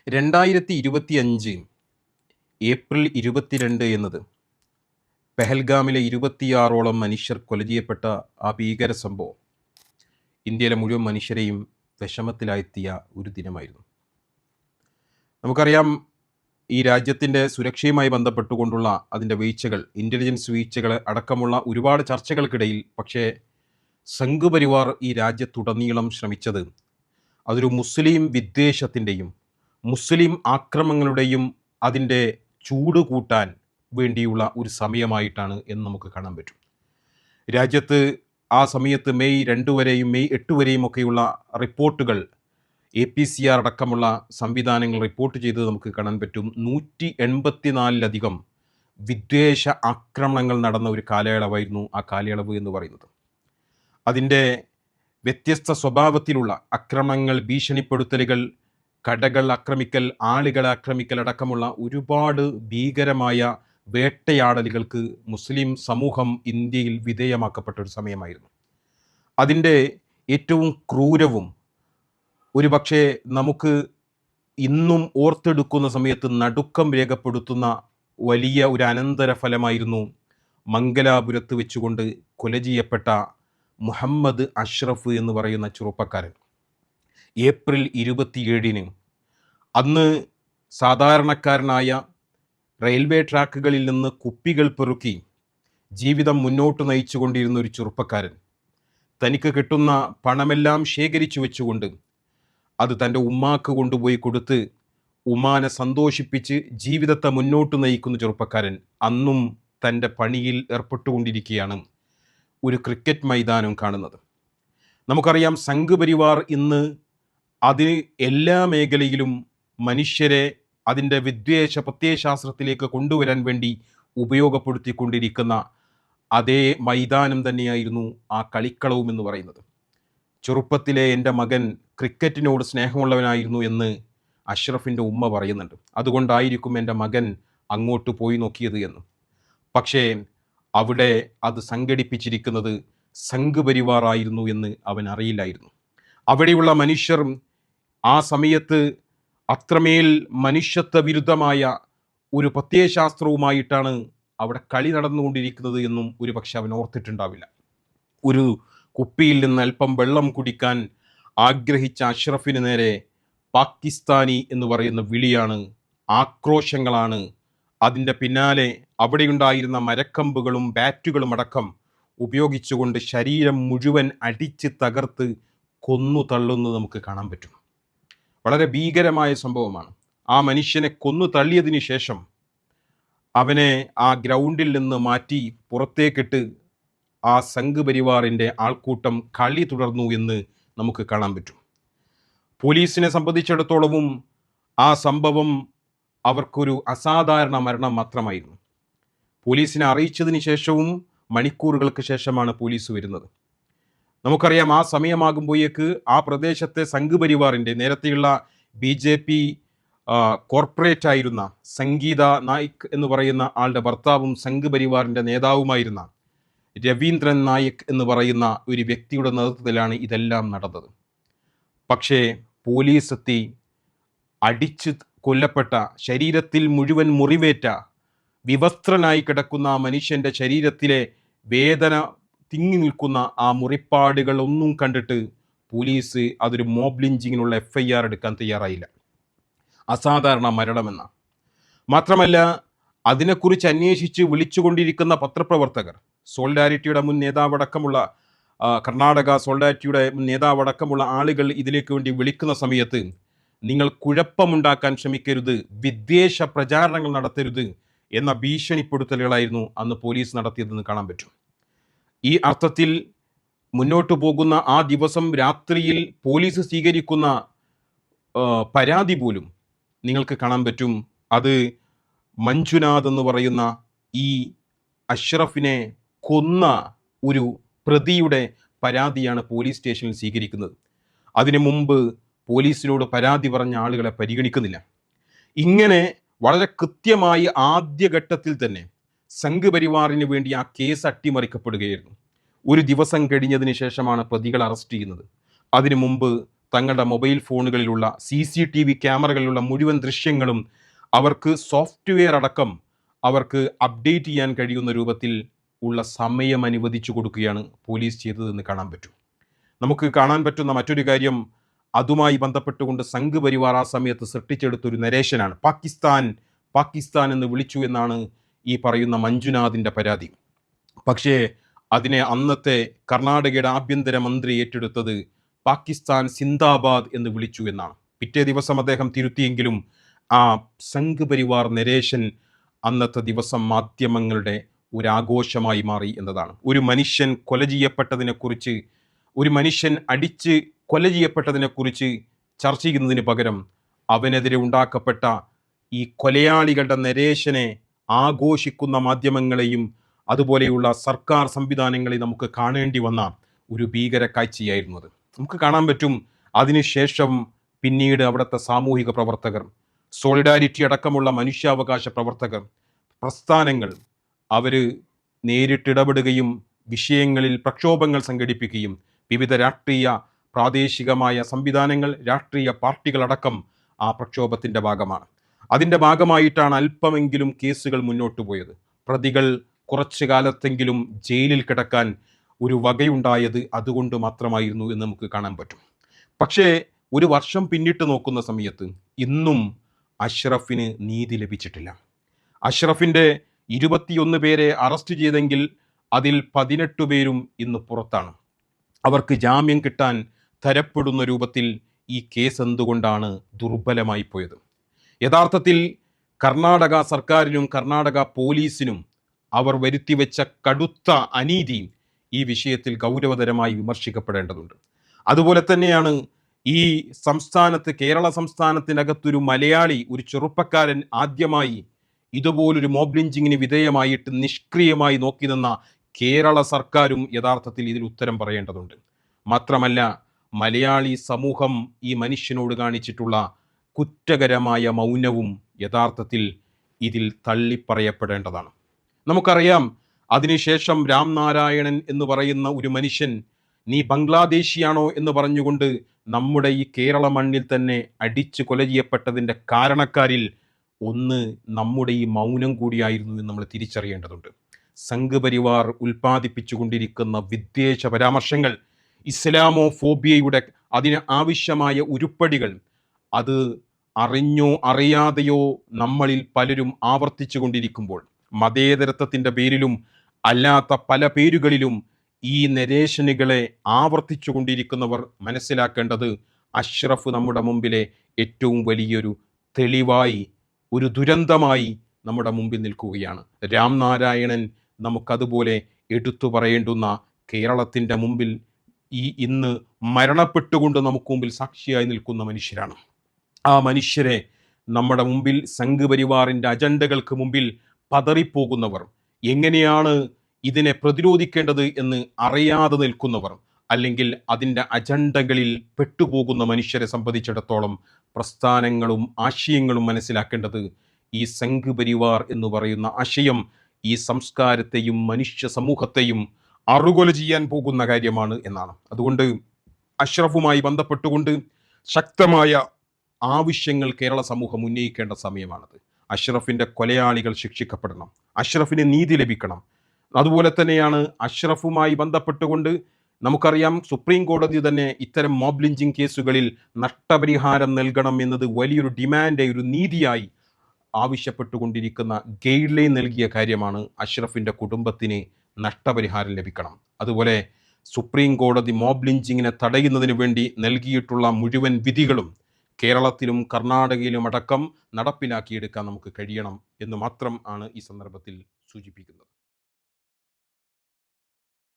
2025 April 22 എന്നത് പെഹൽഗാമിലെ 26ഓളം മനുഷ്യർ കൊല ചെയ്യപ്പെട്ട ആ ഭീകര സംഭവം ഇന്ത്യയിലെ മുഴുവൻ മനുഷ്യരെയും വിഷമത്തിലായെത്തിയ ഒരു ദിനമായിരുന്നു. നമുക്കറിയാം, ഈ രാജ്യത്തിൻ്റെ സുരക്ഷയുമായി ബന്ധപ്പെട്ടുകൊണ്ടുള്ള അതിൻ്റെ വീഴ്ചകൾ, ഇൻ്റലിജൻസ് വീഴ്ചകൾ അടക്കമുള്ള ഒരുപാട് ചർച്ചകൾക്കിടയിൽ പക്ഷേ സംഘ്പരിവാർ ഈ രാജ്യത്തുടനീളം ശ്രമിച്ചത് അതൊരു മുസ്ലിം വിദ്വേഷത്തിൻ്റെയും മുസ്ലിം ആക്രമണങ്ങളുടെയും അതിൻ്റെ ചൂട് കൂട്ടാൻ വേണ്ടിയുള്ള ഒരു സമയമായിട്ടാണ് എന്ന് നമുക്ക് കാണാൻ പറ്റും. രാജ്യത്ത് ആ സമയത്ത് മെയ് 2 വരെയും മെയ് 8 വരെയും ഒക്കെയുള്ള റിപ്പോർട്ടുകൾ APCR അടക്കമുള്ള സംവിധാനങ്ങൾ റിപ്പോർട്ട് ചെയ്തത് നമുക്ക് കാണാൻ പറ്റും. 184ലധികം വിദ്വേഷ ആക്രമണങ്ങൾ നടന്ന ഒരു കാലയളവായിരുന്നു ആ കാലയളവ് എന്ന് പറയുന്നത്. അതിൻ്റെ വ്യത്യസ്ത സ്വഭാവത്തിലുള്ള ആക്രമണങ്ങൾ, ഭീഷണിപ്പെടുത്തലുകൾ, കടകൾ ആക്രമിക്കൽ, ആളുകളെ ആക്രമിക്കൽ അടക്കമുള്ള ഒരുപാട് ഭീകരമായ വേട്ടയാടലുകൾക്ക് മുസ്ലിം സമൂഹം ഇന്ത്യയിൽ വിധേയമാക്കപ്പെട്ട ഒരു സമയമായിരുന്നു. അതിൻ്റെ ഏറ്റവും ക്രൂരവും ഒരുപക്ഷെ നമുക്ക് ഇന്നും ഓർത്തെടുക്കുന്ന സമയത്ത് നടുക്കം രേഖപ്പെടുത്തുന്ന വലിയ ഒരു അനന്തരഫലമായിരുന്നു മംഗലാപുരത്ത് വെച്ചുകൊണ്ട് കൊല ചെയ്യപ്പെട്ട മുഹമ്മദ് അഷ്റഫ് എന്ന് പറയുന്ന ചെറുപ്പക്കാരൻ. ഏപ്രിൽ 27 അന്ന് സാധാരണക്കാരനായ റെയിൽവേ ട്രാക്കുകളിൽ നിന്ന് കുപ്പികൾ പെറുക്കി ജീവിതം മുന്നോട്ട് നയിച്ചു കൊണ്ടിരുന്ന ഒരു ചെറുപ്പക്കാരൻ തനിക്ക് കിട്ടുന്ന പണമെല്ലാം ശേഖരിച്ചു വെച്ചുകൊണ്ട് അത് തൻ്റെ ഉമ്മാക്ക് കൊണ്ടുപോയി കൊടുത്ത് ഉമ്മാനെ സന്തോഷിപ്പിച്ച് ജീവിതത്തെ മുന്നോട്ട് നയിക്കുന്ന ചെറുപ്പക്കാരൻ അന്നും തൻ്റെ പണിയിൽ ഏർപ്പെട്ടുകൊണ്ടിരിക്കുകയാണ് ഒരു ക്രിക്കറ്റ് മൈതാനം കാണുന്നത്. നമുക്കറിയാം, സംഘ്പരിവാർ ഇന്ന് അതിന് എല്ലാ മേഖലയിലും മനുഷ്യരെ അതിൻ്റെ വിദ്വേഷ പ്രത്യയശാസ്ത്രത്തിലേക്ക് കൊണ്ടുവരാൻ വേണ്ടി ഉപയോഗപ്പെടുത്തിക്കൊണ്ടിരിക്കുന്ന അതേ മൈതാനം തന്നെയായിരുന്നു ആ കളിക്കളവും എന്ന് പറയുന്നത്. ചെറുപ്പത്തിലെ എൻ്റെ മകൻ ക്രിക്കറ്റിനോട് സ്നേഹമുള്ളവനായിരുന്നു എന്ന് അഷ്റഫിൻ്റെ ഉമ്മ പറയുന്നുണ്ട്. അതുകൊണ്ടായിരിക്കും എൻ്റെ മകൻ അങ്ങോട്ട് പോയി നോക്കിയത് എന്ന്. പക്ഷേ അവിടെ അത് സംഘടിപ്പിച്ചിരിക്കുന്നത് സംഘ്പരിവാർ ആയിരുന്നു എന്ന് അവൻ അറിയില്ലായിരുന്നു. അവിടെയുള്ള മനുഷ്യർ ആ സമയത്ത് അത്രമേൽ മനുഷ്യത്വ വിരുദ്ധമായ ഒരു പ്രത്യയശാസ്ത്രവുമായിട്ടാണ് അവിടെ കളി നടന്നുകൊണ്ടിരിക്കുന്നത് എന്നും ഒരു പക്ഷെ അവൻ ഓർത്തിട്ടുണ്ടാവില്ല. ഒരു കുപ്പിയിൽ നിന്ന് അല്പം വെള്ളം കുടിക്കാൻ ആഗ്രഹിച്ച അഷ്റഫിന് നേരെ പാകിസ്ഥാനി എന്ന് പറയുന്ന വിളിയാണ്, ആക്രോശങ്ങളാണ്. അതിൻ്റെ പിന്നാലെ അവിടെയുണ്ടായിരുന്ന മരക്കമ്പുകളും ബാറ്റുകളും അടക്കം ഉപയോഗിച്ചുകൊണ്ട് ശരീരം മുഴുവൻ അടിച്ച് തകർത്ത് കൊന്നു തള്ളുന്നത് നമുക്ക് കാണാൻ പറ്റും. വളരെ ഭീകരമായ സംഭവമാണ്. ആ മനുഷ്യനെ കൊന്നു തള്ളിയതിന് ശേഷം അവനെ ആ ഗ്രൗണ്ടിൽ നിന്ന് മാറ്റി പുറത്തേക്കിട്ട് ആ സംഘ്പരിവാറിൻ്റെ ആൾക്കൂട്ടം കളി തുടർന്നു എന്ന് നമുക്ക് കാണാൻ പറ്റും. പോലീസിനെ സംബന്ധിച്ചിടത്തോളവും ആ സംഭവം അവർക്കൊരു അസാധാരണ മരണം മാത്രമായിരുന്നു. പോലീസിനെ അറിയിച്ചതിന് ശേഷവും മണിക്കൂറുകൾക്ക് ശേഷമാണ് പോലീസ് വരുന്നത്. നമുക്കറിയാം, ആ സമയമാകുമ്പോഴേക്ക് ആ പ്രദേശത്തെ സംഘ്പരിവാറിൻ്റെ നേരത്തെയുള്ള BJP കോർപ്പറേറ്റ് ആയിരുന്ന സംഗീത നായിക് എന്ന് പറയുന്ന ആളുടെ ഭർത്താവും സംഘ്പരിവാറിൻ്റെ നേതാവുമായിരുന്ന രവീന്ദ്രൻ നായിക് എന്ന് പറയുന്ന ഒരു വ്യക്തിയുടെ നേതൃത്വത്തിലാണ് ഇതെല്ലാം നടന്നത്. പക്ഷേ പോലീസ് എത്തി അടിച്ച് കൊല്ലപ്പെട്ട, ശരീരത്തിൽ മുഴുവൻ മുറിവേറ്റ, വിവസ്ത്രനായി കിടക്കുന്ന ആ മനുഷ്യൻ്റെ ശരീരത്തിലെ വേദന തിങ്ങി നിൽക്കുന്ന ആ മുറിപ്പാടുകളൊന്നും കണ്ടിട്ട് പോലീസ് അതൊരു മോബ് ലിഞ്ചിങ്ങിനുള്ള FIR എടുക്കാൻ തയ്യാറായില്ല. അസാധാരണ മരണമെന്ന മാത്രമല്ല, അതിനെക്കുറിച്ച് അന്വേഷിച്ച് വിളിച്ചുകൊണ്ടിരിക്കുന്ന പത്രപ്രവർത്തകർ, സോളിഡാരിറ്റിയുടെ മുൻ നേതാവടക്കമുള്ള കർണാടക സോളിഡാരിറ്റിയുടെ മുൻ നേതാവടക്കമുള്ള ആളുകൾ ഇതിലേക്ക് വേണ്ടി വിളിക്കുന്ന സമയത്ത് നിങ്ങൾ കുഴപ്പമുണ്ടാക്കാൻ ശ്രമിക്കരുത്, വിദ്വേഷ പ്രചാരണങ്ങൾ നടത്തരുത് എന്ന ഭീഷണിപ്പെടുത്തലുകളായിരുന്നു അന്ന് പോലീസ് നടത്തിയതെന്ന് കാണാൻ പറ്റും. ഈ അർത്ഥത്തിൽ മുന്നോട്ട് പോകുന്ന ആ ദിവസം രാത്രിയിൽ പോലീസ് സ്വീകരിക്കുന്ന പരാതി പോലും നിങ്ങൾക്ക് കാണാൻ പറ്റും. അത് മഞ്ജുനാഥ് എന്ന് പറയുന്ന ഈ അഷ്റഫിനെ കൊന്ന ഒരു പ്രതിയുടെ പരാതിയാണ് പോലീസ് സ്റ്റേഷനിൽ സ്വീകരിക്കുന്നത്. അതിനു മുമ്പ് പോലീസിനോട് പരാതി പറഞ്ഞ ആളുകളെ പരിഗണിക്കുന്നില്ല. ഇങ്ങനെ വളരെ കൃത്യമായി ആദ്യഘട്ടത്തിൽ തന്നെ സംഘ്പരിവാറിന് വേണ്ടി ആ കേസ് അട്ടിമറിക്കപ്പെടുകയായിരുന്നു. ഒരു ദിവസം കഴിഞ്ഞതിന് ശേഷമാണ് പ്രതികളെ അറസ്റ്റ് ചെയ്യുന്നത്. അതിനു മുമ്പ് തങ്ങളുടെ മൊബൈൽ ഫോണുകളിലുള്ള CCTV ക്യാമറകളിലുള്ള മുഴുവൻ ദൃശ്യങ്ങളും അവർക്ക് സോഫ്റ്റ്വെയർ അടക്കം അവർക്ക് അപ്ഡേറ്റ് ചെയ്യാൻ കഴിയുന്ന രൂപത്തിൽ ഉള്ള സമയം അനുവദിച്ചു കൊടുക്കുകയാണ് പോലീസ് ചെയ്തതെന്ന് കാണാൻ പറ്റും. നമുക്ക് കാണാൻ പറ്റുന്ന മറ്റൊരു കാര്യം, അതുമായി ബന്ധപ്പെട്ടുകൊണ്ട് സംഘ് പരിവാർ ആ സമയത്ത് സൃഷ്ടിച്ചെടുത്തൊരു നരേഷനാണ്. പാകിസ്ഥാൻ എന്ന് വിളിച്ചു എന്നാണ് ഈ പറയുന്ന മഞ്ജുനാഥിൻ്റെ പരാതി. പക്ഷേ അതിനെ അന്നത്തെ കർണാടകയുടെ ആഭ്യന്തര മന്ത്രി ഏറ്റെടുത്തത് പാകിസ്ഥാൻ സിന്ദാബാദ് എന്ന് വിളിച്ചു എന്നാണ്. പിറ്റേ ദിവസം അദ്ദേഹം തിരുത്തിയെങ്കിലും ആ സംഘ് പരിവാർ നരേഷൻ അന്നത്തെ ദിവസം മാധ്യമങ്ങളുടെ ഒരാഘോഷമായി മാറി എന്നതാണ്. ഒരു മനുഷ്യൻ കൊല ചെയ്യപ്പെട്ടതിനെക്കുറിച്ച്, ഒരു മനുഷ്യൻ അടിച്ച് കൊല ചെയ്യപ്പെട്ടതിനെക്കുറിച്ച് ചർച്ച ചെയ്യുന്നതിന് പകരം അവനെതിരെ ഉണ്ടാക്കപ്പെട്ട ഈ കൊലയാളികളുടെ നരേഷനെ ആഘോഷിക്കുന്ന മാധ്യമങ്ങളെയും അതുപോലെയുള്ള സർക്കാർ സംവിധാനങ്ങളെ നമുക്ക് കാണേണ്ടി വന്ന ഒരു ഭീകര കാഴ്ചയായിരുന്നു അത്. നമുക്ക് കാണാൻ പറ്റും അതിനുശേഷം പിന്നീട് അവിടുത്തെ സാമൂഹിക പ്രവർത്തകർ, സോളിഡാരിറ്റി അടക്കമുള്ള മനുഷ്യാവകാശ പ്രവർത്തകർ, പ്രസ്ഥാനങ്ങൾ അവർ നേരിട്ടിടപെടുകയും വിഷയങ്ങളിൽ പ്രക്ഷോഭങ്ങൾ സംഘടിപ്പിക്കുകയും വിവിധ രാഷ്ട്രീയ പ്രാദേശികമായ സംവിധാനങ്ങൾ, രാഷ്ട്രീയ പാർട്ടികളടക്കം ആ പ്രക്ഷോഭത്തിൻ്റെ ഭാഗമാണ്. അതിൻ്റെ ഭാഗമായിട്ടാണ് അല്പമെങ്കിലും കേസുകൾ മുന്നോട്ട് പോയത്. പ്രതികൾ കുറച്ചു കാലത്തെങ്കിലും ജയിലിൽ കിടക്കാൻ ഒരു വകയുണ്ടായത് അതുകൊണ്ട് മാത്രമായിരുന്നു എന്ന് നമുക്ക് കാണാൻ പറ്റും. പക്ഷേ ഒരു വർഷം പിന്നിട്ട് നോക്കുന്ന സമയത്ത് ഇന്നും അഷ്റഫിന് നീതി ലഭിച്ചിട്ടില്ല. അഷ്റഫിൻ്റെ 21 പേരെ അറസ്റ്റ് ചെയ്തെങ്കിൽ അതിൽ 18 പേരും ഇന്ന് പുറത്താണ്. അവർക്ക് ജാമ്യം കിട്ടാൻ തരപ്പെടുന്ന രൂപത്തിൽ ഈ കേസ് എന്തുകൊണ്ടാണ് ദുർബലമായി പോയത്? യഥാർത്ഥത്തിൽ കർണാടക സർക്കാരിനും കർണാടക പോലീസിനും അവർ വരുത്തിവെച്ച കടുത്ത അനീതി ഈ വിഷയത്തിൽ ഗൗരവതരമായി വിമർശിക്കപ്പെടേണ്ടതുണ്ട്. അതുപോലെ തന്നെയാണ് ഈ സംസ്ഥാനത്ത്, കേരള സംസ്ഥാനത്തിനകത്തൊരു മലയാളി, ഒരു ചെറുപ്പക്കാരൻ ആദ്യമായി ഇതുപോലൊരു മോബ് ലിഞ്ചിങ്ങിന് വിധേയമായിട്ട് നിഷ്ക്രിയമായി നോക്കി നിന്ന കേരള സർക്കാരും യഥാർത്ഥത്തിൽ ഇതിൽ ഉത്തരം പറയേണ്ടതുണ്ട്. മാത്രമല്ല മലയാളി സമൂഹം ഈ മനുഷ്യനോട് കാണിച്ചിട്ടുള്ള കുറ്റകരമായ മൗനവും യഥാർത്ഥത്തിൽ ഇതിൽ തള്ളിപ്പറയപ്പെടേണ്ടതാണ്. നമുക്കറിയാം, അതിനുശേഷം രാംനാരായണൻ എന്ന് പറയുന്ന ഒരു മനുഷ്യൻ നീ ബംഗ്ലാദേശിയാണോ എന്ന് പറഞ്ഞുകൊണ്ട് നമ്മുടെ ഈ കേരള മണ്ണിൽ തന്നെ അടിച്ചു കൊല ചെയ്യപ്പെട്ടതിൻ്റെ കാരണക്കാരിൽ ഒന്ന് നമ്മുടെ ഈ മൗനം കൂടിയായിരുന്നു എന്ന് നമ്മൾ തിരിച്ചറിയേണ്ടതുണ്ട്. സംഘ് പരിവാർ ഉൽപ്പാദിപ്പിച്ചുകൊണ്ടിരിക്കുന്ന വിദ്വേഷ പരാമർശങ്ങൾ, ഇസ്ലാമോ ഫോബിയയുടെ അതിന് ആവശ്യമായ ഉരുപ്പടികൾ, അത് അറിഞ്ഞോ അറിയാതെയോ നമ്മളിൽ പലരും ആവർത്തിച്ചു കൊണ്ടിരിക്കുമ്പോൾ, മതേതരത്വത്തിൻ്റെ പേരിലും അല്ലാത്ത പല പേരുകളിലും ഈ നരേഷനുകളെ ആവർത്തിച്ചു കൊണ്ടിരിക്കുന്നവർ മനസ്സിലാക്കേണ്ടത് അഷ്റഫ് നമ്മുടെ മുമ്പിലെ ഏറ്റവും വലിയൊരു തെളിവായി, ഒരു ദുരന്തമായി നമ്മുടെ മുമ്പിൽ നിൽക്കുകയാണ്. രാംനാരായണൻ നമുക്കതുപോലെ എടുത്തു പറയേണ്ടുന്ന, കേരളത്തിൻ്റെ മുമ്പിൽ ഇന്ന് മരണപ്പെട്ടുകൊണ്ട് നമുക്ക് മുമ്പിൽ സാക്ഷിയായി നിൽക്കുന്ന മനുഷ്യരാണ്. ആ മനുഷ്യരെ നമ്മുടെ മുമ്പിൽ സംഘ് പരിവാറിൻ്റെ അജണ്ടകൾക്ക് മുമ്പിൽ പതറിപ്പോകുന്നവർ, എങ്ങനെയാണ് ഇതിനെ പ്രതിരോധിക്കേണ്ടത് എന്ന് അറിയാതെ നിൽക്കുന്നവർ, അല്ലെങ്കിൽ അതിൻ്റെ അജണ്ടകളിൽ പെട്ടുപോകുന്ന മനുഷ്യരെ സംബന്ധിച്ചിടത്തോളം പ്രസ്ഥാനങ്ങളും ആശയങ്ങളും മനസ്സിലാക്കേണ്ടത് ഈ സംഘ് പരിവാർ എന്ന് പറയുന്ന ആശയം ഈ സംസ്കാരത്തെയും മനുഷ്യ സമൂഹത്തെയും അറുകൊല ചെയ്യാൻ പോകുന്ന കാര്യമാണ് എന്നാണ്. അതുകൊണ്ട് അഷ്റഫുമായി ബന്ധപ്പെട്ടുകൊണ്ട് ശക്തമായ ആവശ്യങ്ങൾ കേരള സമൂഹം ഉന്നയിക്കേണ്ട സമയമാണത്. അഷ്റഫിൻ്റെ കൊലയാളികൾ ശിക്ഷിക്കപ്പെടണം, അഷ്റഫിന് നീതി ലഭിക്കണം. അതുപോലെ തന്നെയാണ് അഷ്റഫുമായി ബന്ധപ്പെട്ടുകൊണ്ട് നമുക്കറിയാം, സുപ്രീം കോടതി തന്നെ ഇത്തരം മോബ് ലിഞ്ചിങ് കേസുകളിൽ നഷ്ടപരിഹാരം നൽകണം എന്നത് വലിയൊരു ഡിമാൻഡ്, ഒരു നീതിയായി ആവശ്യപ്പെട്ടുകൊണ്ടിരിക്കുന്ന ഗൈഡ് ലൈൻ നൽകിയ കാര്യമാണ്. അഷ്റഫിൻ്റെ കുടുംബത്തിന് നഷ്ടപരിഹാരം ലഭിക്കണം. അതുപോലെ സുപ്രീം കോടതി മോബ് ലിഞ്ചിങ്ങിനെ തടയുന്നതിന് വേണ്ടി നൽകിയിട്ടുള്ള മുഴുവൻ വിധികളും കേരളത്തിലും കർണാടകയിലും അടക്കം നടപ്പിലാക്കിയെടുക്കാൻ നമുക്ക് കഴിയണം എന്ന് മാത്രം ആണ് ഈ സന്ദർഭത്തിൽ സൂചിപ്പിക്കുന്നത്.